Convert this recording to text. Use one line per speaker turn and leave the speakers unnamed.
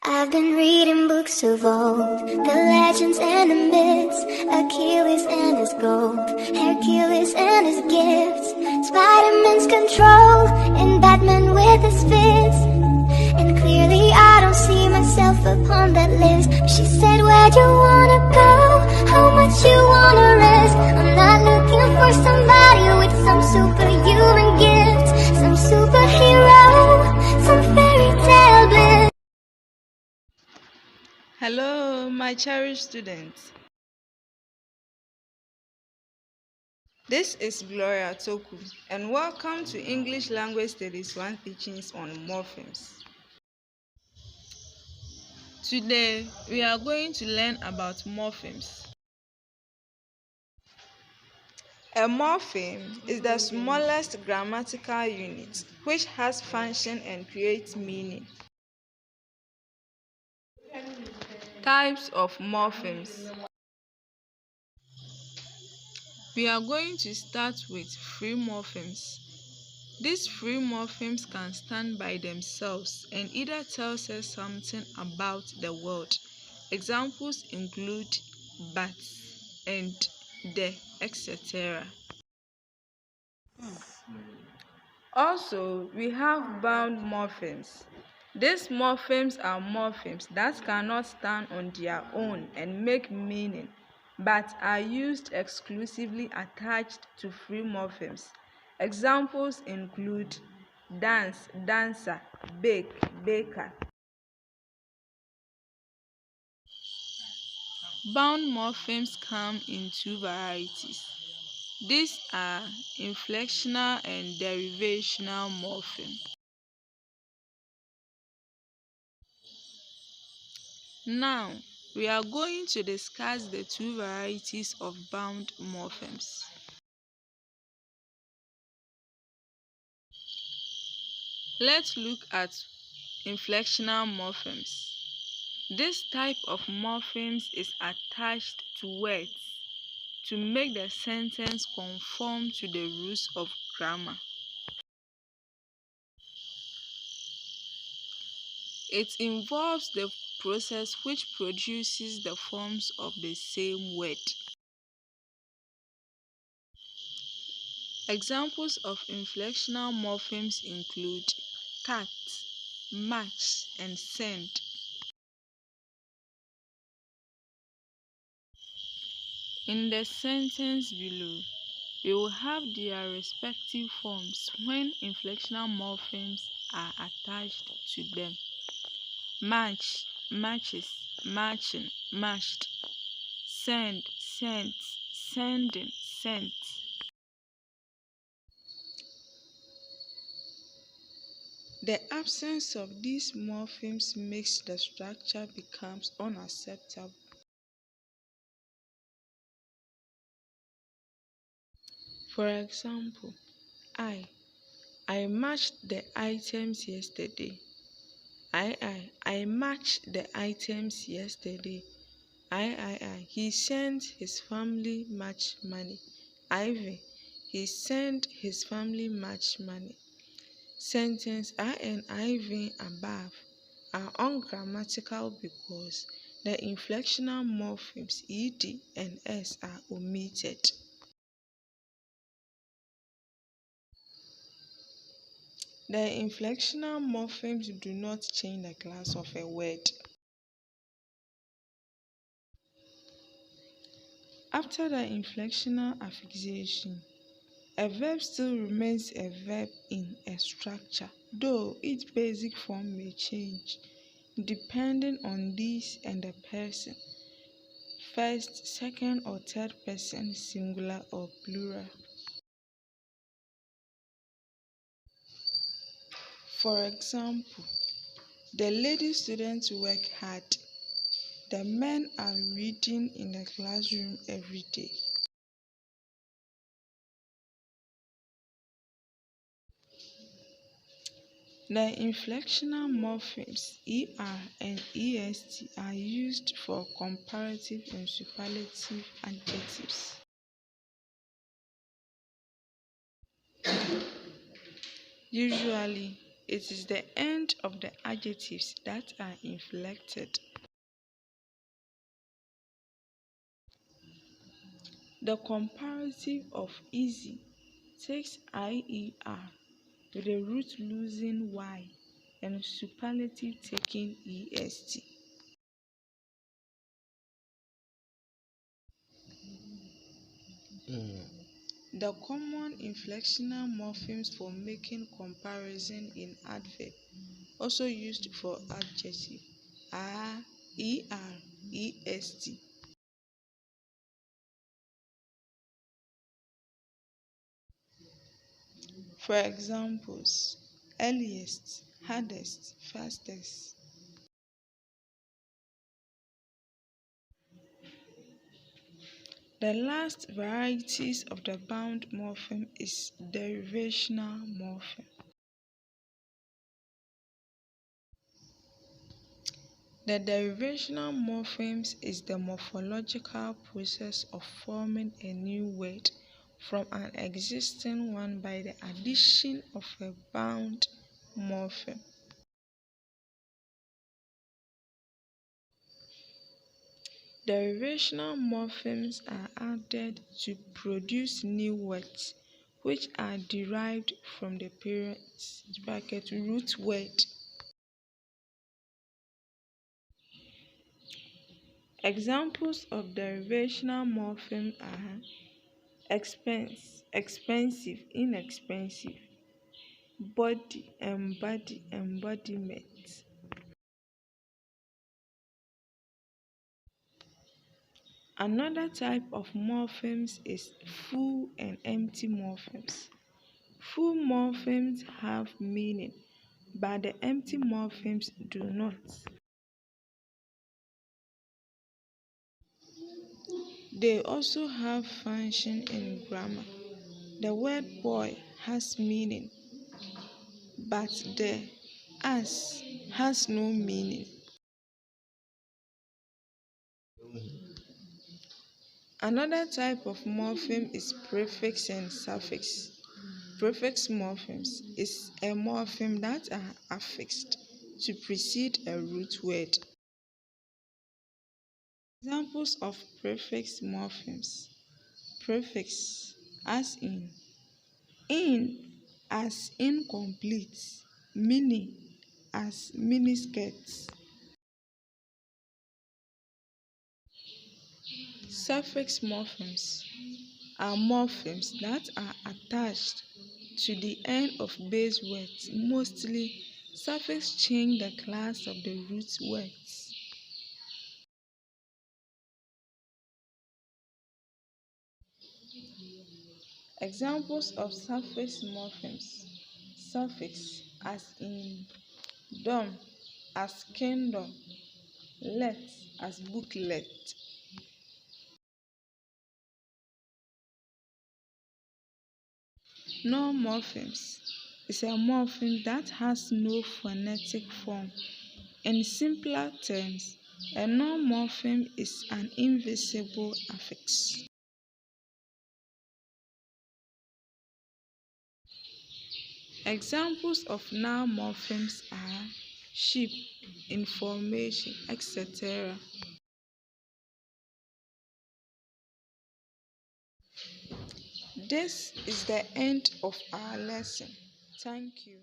I've been reading books of old, the legends and the myths, Achilles and his gold, Hercules and his gifts, Spider-Man's control, and Batman with his fists. And clearly I don't see myself upon that list. She said, where'd you wanna go? How much you wanna risk? I'm not looking for somebody with some superhuman gifts, some superhero, some fairy tale bliss.
Hello, my cherished students. This is Gloria Toku, and welcome to English Language Studies 1 Teachings on Morphemes. Today, we are going to learn about morphemes. A morpheme is the smallest grammatical unit which has function and creates meaning. Types of morphemes. We are going to start with free morphemes. These free morphemes can stand by themselves and either tells us something about the world. Examples include but and the, etc. Also, we have bound morphemes. These morphemes are morphemes that cannot stand on their own and make meaning, but are used exclusively attached to free morphemes. Examples include dance, dancer, bake, baker. Bound morphemes come in two varieties. These are inflectional and derivational morphemes. Now, we are going to discuss the two varieties of bound morphemes. Let's look at inflectional morphemes. This type of morphemes is attached to words to make the sentence conform to the rules of grammar. It involves the process which produces the forms of the same word. Examples of inflectional morphemes include cut, match, and send. In the sentence below, we will have their respective forms when inflectional morphemes are attached to them. Match, matches, matching, matched. Send, sent, sending, sent. The absence of these morphemes makes the structure becomes unacceptable. For example, I matched the items yesterday. I matched the items yesterday. He sent his family much money. He sent his family much money. Sentence I and IV above are ungrammatical because the inflectional morphemes ed and s are omitted. The inflectional morphemes do not change the class of a word. After the inflectional affixation, a verb still remains a verb in a structure, though its basic form may change, depending on this and the person, first, second, or third person, singular or plural. For example, the lady students work hard. The men are reading in the classroom every day. The inflectional morphemes er and est are used for comparative and superlative adjectives. Usually, It is the end of the adjectives that are inflected. The comparative of easy takes IER with the root losing Y and superlative taking EST. The common inflectional morphemes for making comparison in adverb, also used for adjective, are ER, EST. For examples, earliest, hardest, fastest. The last varieties of the bound morpheme is derivational morpheme. The derivational morphemes is the morphological process of forming a new word from an existing one by the addition of a bound morpheme. Derivational morphemes are added to produce new words which are derived from the parent root word. Examples of derivational morpheme are expense, expensive, inexpensive, body, embody, embodiment. Another type of morphemes is full and empty morphemes. Full morphemes have meaning, but the empty morphemes do not. They also have function in grammar. The word boy has meaning, but the as has no meaning. Another type of morpheme is prefix and suffix. Prefix morphemes is a morpheme that are affixed to precede a root word. Examples of prefix morphemes: prefix as in as incomplete, mini as miniskirts. Suffix morphemes are morphemes that are attached to the end of base words. Mostly, suffix change the class of the root words. Examples of suffix morphemes: suffix as in dom, as kingdom, let as booklet. Non-morphemes is a morpheme that has no phonetic form. In simpler terms, a non-morpheme is an invisible affix. Examples of noun morphemes are sheep, information, etc. This is the end of our lesson. Thank you.